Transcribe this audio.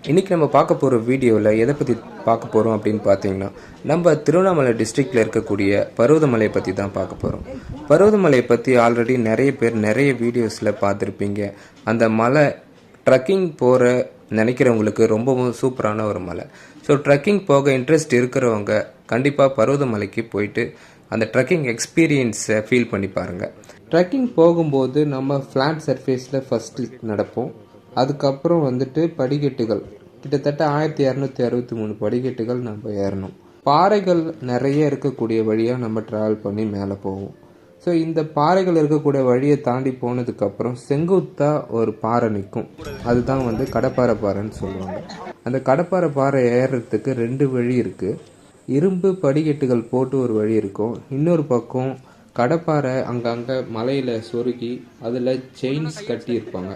இன்றைக்கி நம்ம பார்க்க போகிற வீடியோவில் எதை பற்றி பார்க்க போகிறோம் அப்படின்னு பார்த்தீங்கன்னா, நம்ம திருவண்ணாமலை டிஸ்ட்ரிக்டில் இருக்கக்கூடிய பர்வதமலையை பற்றி தான் பார்க்க போகிறோம். பர்வதமலையை பற்றி ஆல்ரெடி நிறைய பேர் நிறைய வீடியோஸில் பார்த்துருப்பீங்க. அந்த மலை ட்ரக்கிங் போகிற நினைக்கிறவங்களுக்கு ரொம்பவும் சூப்பரான ஒரு மலை. ஸோ ட்ரக்கிங் போக இன்ட்ரெஸ்ட் இருக்கிறவங்க கண்டிப்பாக பர்வதமலைக்கு போயிட்டு அந்த ட்ரக்கிங் எக்ஸ்பீரியன்ஸை ஃபீல் பண்ணி பாருங்கள். ட்ரக்கிங் போகும்போது நம்ம ஃப்ளாட் சர்ஃபேஸில் ஃபஸ்ட்டு நடப்போம். அதுக்கப்புறம் வந்துட்டு படிக்கட்டுகள் கிட்டத்தட்ட 1263 படிக்கட்டுகள் நம்ம ஏறணும். பாறைகள் நிறைய இருக்கக்கூடிய வழியாக நம்ம ட்ராவல் பண்ணி மேலே போவோம். ஸோ இந்த பாறைகள் இருக்கக்கூடிய வழியை தாண்டி போனதுக்கப்புறம் செங்குத்தாக ஒரு பாறை நிற்கும். அதுதான் வந்து கடப்பாறை பாறைன்னு சொல்லுவாங்க. அந்த கடப்பாறை பாறை ஏறுறதுக்கு 2 வழி இருக்குது. இரும்பு படிக்கட்டுகள் போட்டு ஒரு வழி இருக்கும். இன்னொரு பக்கம் கடப்பாறை அங்கங்கே மலையில் சொருகி அதில் செயின்ஸ் கட்டியிருப்பாங்க.